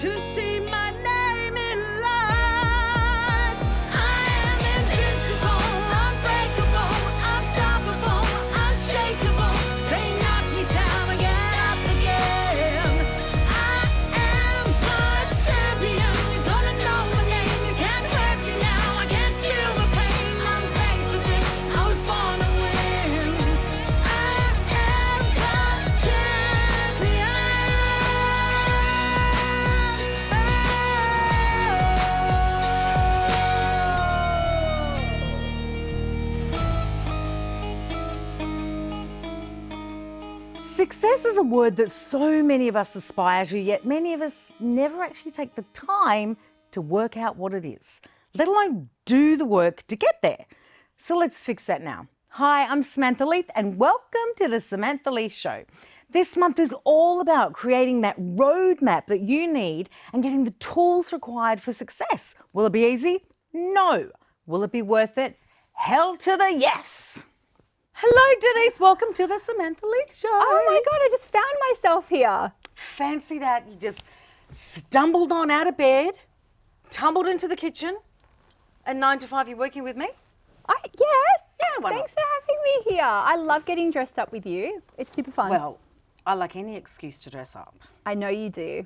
to see my name in lights. I am invincible, unbreakable, unstoppable, unshakable. They knock me down, I get up again. I am the champion. You're gonna know my name. You can't hurt me now. I can't feel the pain. I was made for this. I was born to win. I am the champion. Success is a word that so many of us aspire to, yet many of us never actually take the time to work out what it is, let alone do the work to get there. So let's fix that now. Hi, I'm Samantha Leith and welcome to the Samantha Leith Show. This month is all about creating that roadmap that you need and getting the tools required for success. Will it be easy? No. Will it be worth it? Hell to the yes. Hello, Denise. Welcome to the Samantha Leith Show. Oh my God, I just found myself here. Fancy that. You just stumbled on out of bed, tumbled into the kitchen, and 9 to 5 you're working with me? Yes. Yeah, why not? Thanks for having me here. I love getting dressed up with you. It's super fun. Well, I like any excuse to dress up. I know you do.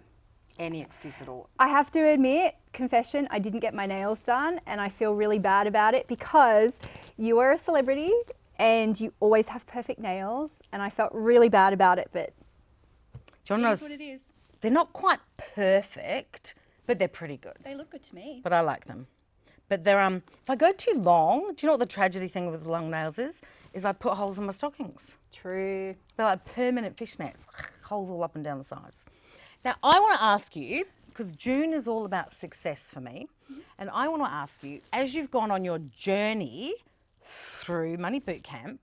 Any excuse at all. I have to admit, confession, I didn't get my nails done and I feel really bad about it because you are a celebrity and you always have perfect nails and I felt really bad about it, but Do you want to know? What it is. They're not quite perfect, but they're pretty good. They look good to me. But I like them. But they're if I go too long, do you know what the tragedy thing with long nails is? Is I put holes in my stockings. true. They're like permanent fishnets, holes all up and down the sides. Now, I want to ask you, because June is all about success for me, and I want to ask you, as you've gone on your journey through Money Bootcamp,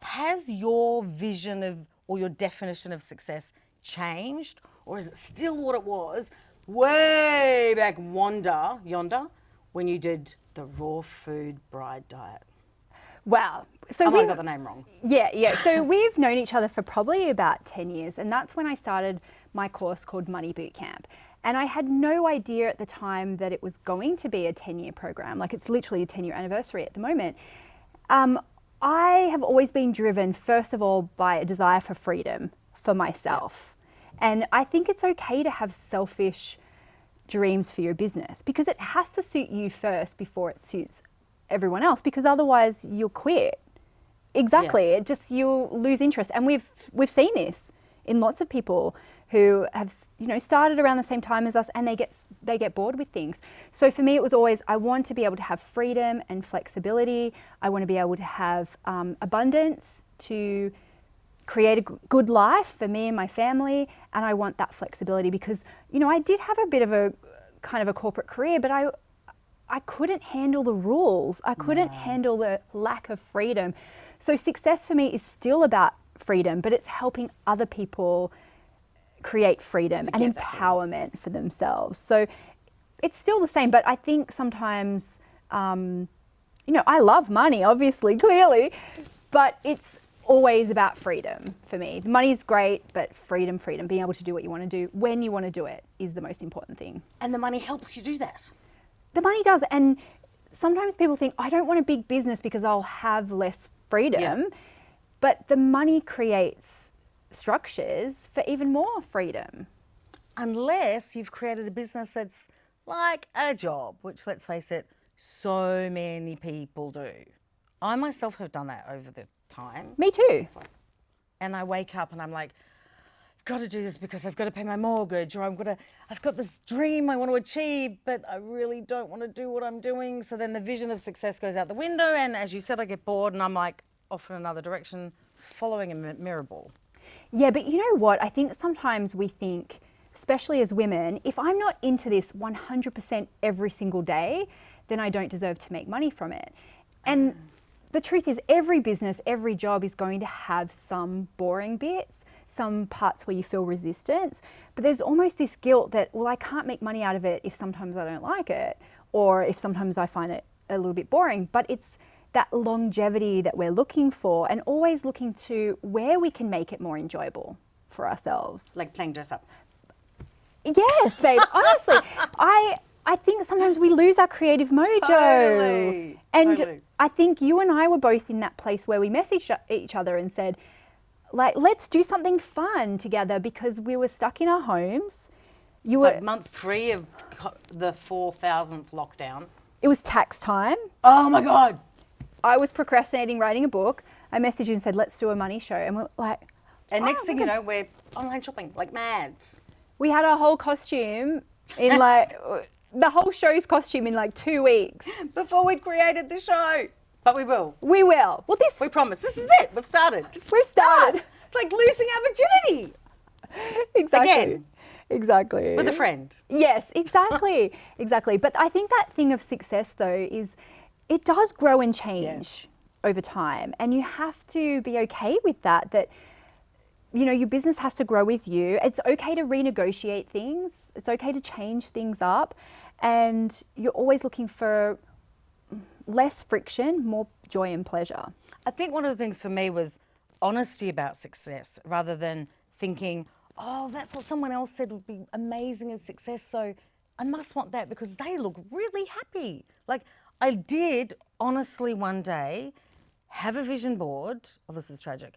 has your vision of, or your definition of success changed, or is it still what it was way back yonder, when you did the raw food bride diet? Wow. So I might have we've- got the name wrong. Yeah. So we've known each other for probably about 10 years, and that's when I started my course called Money Bootcamp. And I had no idea at the time that it was going to be a 10-year program. Like, it's literally a 10-year anniversary at the moment. I have always been driven, first of all, by a desire for freedom for myself. And I think it's okay to have selfish dreams for your business because it has to suit you first before it suits everyone else, because otherwise you'll quit. Exactly. Yeah. It just, you'll lose interest. And we've seen this in lots of people who have, started around the same time as us and they get bored with things. So for me, it was always, I want to be able to have freedom and flexibility. I want to be able to have abundance to create a good life for me and my family. And I want that flexibility because, I did have a bit of a kind of a corporate career, but I couldn't handle the rules. I couldn't handle the lack of freedom. So success for me is still about freedom, but it's helping other people create freedom and empowerment for themselves. So it's still the same, but I think sometimes, I love money, obviously, clearly, but it's always about freedom for me. The money's great, but freedom, being able to do what you want to do when you want to do it is the most important thing. And the money helps you do that. The money does. And sometimes people think, I don't want a big business because I'll have less freedom. Yeah. But the money creates structures for even more freedom. Unless you've created a business that's like a job, which, let's face it, so many people do. I myself have done that over the time. Me too. And I wake up and I'm like, I've got to do this because I've got to pay my mortgage, or I've got this dream I want to achieve, but I really don't want to do what I'm doing. So then the vision of success goes out the window. And as you said, I get bored and I'm like off in another direction, following a mirror ball. Yeah, but you know what? I think sometimes we think, especially as women, if I'm not into this 100% every single day, then I don't deserve to make money from it. And the truth is, every business, every job is going to have some boring bits, some parts where you feel resistance, but there's almost this guilt that, well, I can't make money out of it if sometimes I don't like it, or if sometimes I find it a little bit boring. But it's that longevity that we're looking for, and always looking to where we can make it more enjoyable for ourselves. Like playing dress up. Yes, babe. Honestly, I think sometimes we lose our creative mojo. Totally, And totally. I think you and I were both in that place where we messaged each other and said, like, let's do something fun together because we were stuck in our homes. You It's were. like month 3 of the 4,000th lockdown. It was tax time. Oh my God. I was procrastinating writing a book. I messaged you and said, let's do a money show. And we're like, And oh next my thing you God. know, we're online shopping like mad. We had our whole costume in like, the whole show's costume in like 2 weeks. Before we'd created the show. But we will. We will. Well, this, We promise. This is it. We've started. we've started. It's like losing our virginity Exactly. Again. Exactly. with a friend. Yes, exactly. Exactly. But I think that thing of success though is it does grow and change over time. And you have to be okay with that, you know, your business has to grow with you. It's okay to renegotiate things. It's okay to change things up. And you're always looking for less friction, more joy and pleasure. I think one of the things for me was honesty about success rather than thinking, oh, that's what someone else said would be amazing as success. So I must want that because they look really happy. Like I did honestly one day have a vision board. Oh, this is tragic.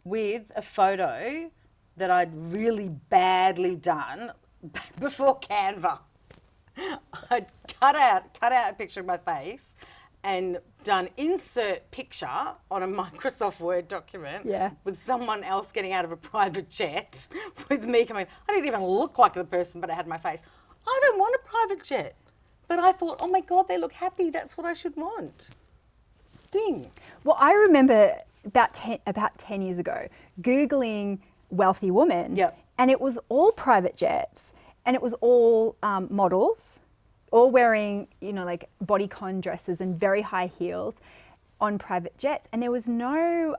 With a photo that I'd really badly done before Canva. I'd cut out a picture of my face and done insert picture on a Microsoft Word document Yeah. with someone else getting out of a private jet with me coming. I didn't even look like the person, but I had my face. I don't want a private jet. But I thought, oh my God, they look happy. That's what I should want. Thing. Well, I remember about 10 years ago, Googling wealthy woman. Yep. And it was all private jets and it was all models, all wearing, you know, like bodycon dresses and very high heels on private jets. And there was no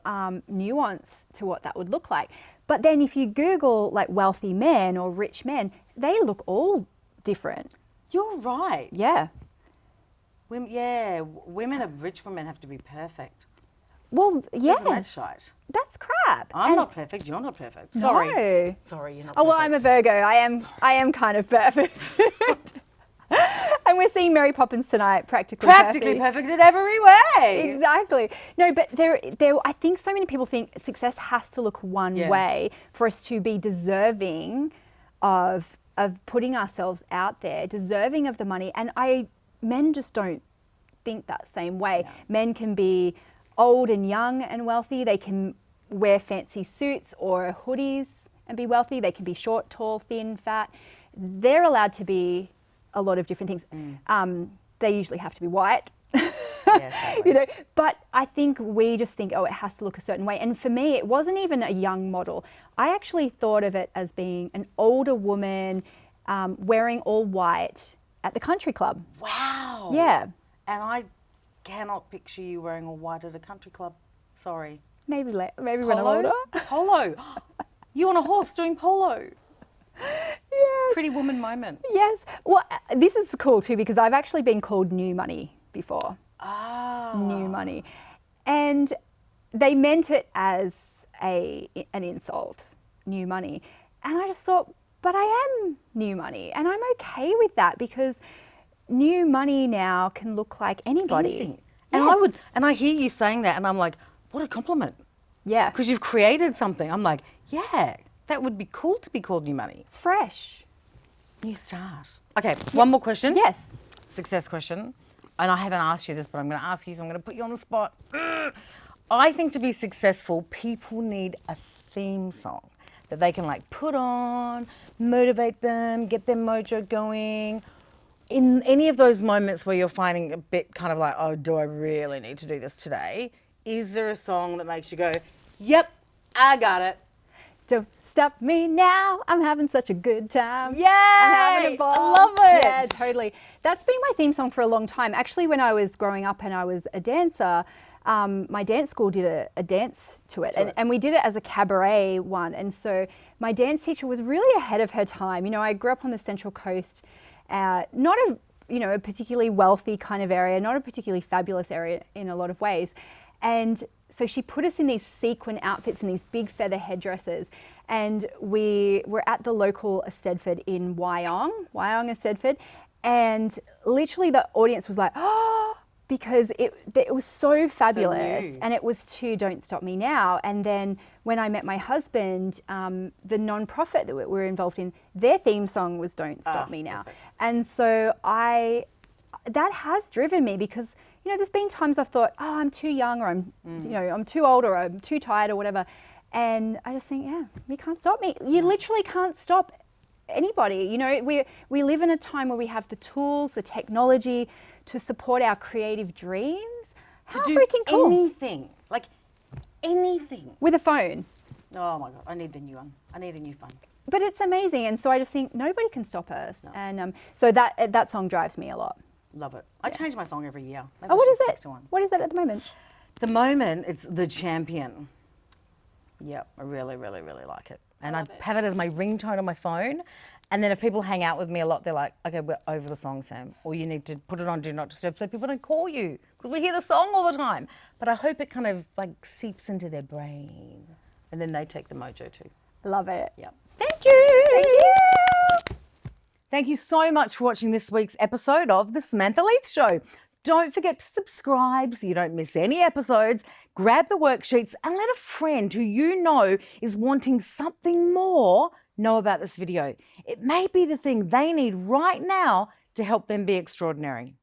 nuance to what that would look like. But then if you Google like wealthy men or rich men, they look all different. You're right. Yeah. Rich women have to be perfect. Well, yes. Isn't that shite? That's crap. I'm And- not perfect. You're not perfect. Sorry. No. Sorry, you're not Oh perfect. well, I'm a Virgo. I am kind of perfect. And we're seeing Mary Poppins tonight, practically perfect in every way. Exactly. No, but there. I think so many people think success has to look one Yeah. way for us to be deserving of putting ourselves out there, deserving of the money. And men just don't think that same way. No. Men can be old and young and wealthy. They can wear fancy suits or hoodies and be wealthy. They can be short, tall, thin, fat. They're allowed to be a lot of different things. They usually have to be white. Yes, You know, but I think we just think, oh, it has to look a certain way. And for me, it wasn't even a young model. I actually thought of it as being an older woman wearing all white at the country club. Wow. Yeah. And I cannot picture you wearing all white at a country club. Sorry. Maybe when I'm older. Polo. You on a horse doing polo. Yes. Pretty woman moment. Yes. Well, this is cool too because I've actually been called new money before. Ah. New money. And they meant it as an insult, new money. And I just thought, but I am new money and I'm okay with that because new money now can look like anybody. Anything. And Yes. I hear you saying that and I'm like, what a compliment. Yeah. Because you've created something. I'm like, yeah, that would be cool to be called new money. Fresh. New start. Okay, one more question. Yes. Success question. And I haven't asked you this, but I'm going to ask you, so I'm going to put you on the spot. I think to be successful, people need a theme song that they can like put on, motivate them, get their mojo going. In any of those moments where you're finding a bit kind of like, oh, do I really need to do this today? Is there a song that makes you go, yep, I got it? Don't stop me now. I'm having such a good time. Yay! I'm having a I ball. love it. Yeah, totally. That's been my theme song for a long time. Actually, when I was growing up and I was a dancer, my dance school did a dance to it. And we did it as a cabaret one. And so my dance teacher was really ahead of her time. You know, I grew up on the Central Coast, not a particularly wealthy kind of area, not a particularly fabulous area in a lot of ways. And so she put us in these sequin outfits and these big feather headdresses. And we were at the local Eisteddfod in Wyong Eisteddfod. And literally the audience was like, oh, because it was so fabulous. new. And it was to Don't Stop Me Now. And then when I met my husband, the non-profit that we're involved in, their theme song was Don't Stop Me Now. perfect. And so that has driven me because, you know, there's been times I've thought, oh, I'm too young, or I'm too old, or I'm too tired, or whatever. And I just think, yeah, you can't stop me. You literally can't stop anybody. You know, we live in a time where we have the tools, the technology to support our creative dreams. How To do freaking cool. anything, like anything. With a phone. Oh my God, I need the new one. I need a new phone. But it's amazing. And so I just think nobody can stop us. And so that song drives me a lot. Love it. I change my song every year. Maybe Oh, I what should is stick it? to one. What is it at the moment? At the moment, it's The Champion. Yep, I really, really, really like it. And I have it as my ringtone on my phone. And then if people hang out with me a lot, they're like, okay, we're over the song, Sam. Or you need to put it on Do Not Disturb so people don't call you. Because we hear the song all the time. But I hope it kind of like seeps into their brain. And then they take the mojo too. Love it. Yep. Thank you. Thank you. Thank you so much for watching this week's episode of The Samantha Leith Show. Don't forget to subscribe so you don't miss any episodes. Grab the worksheets and let a friend who you know is wanting something more know about this video. It may be the thing they need right now to help them be extraordinary.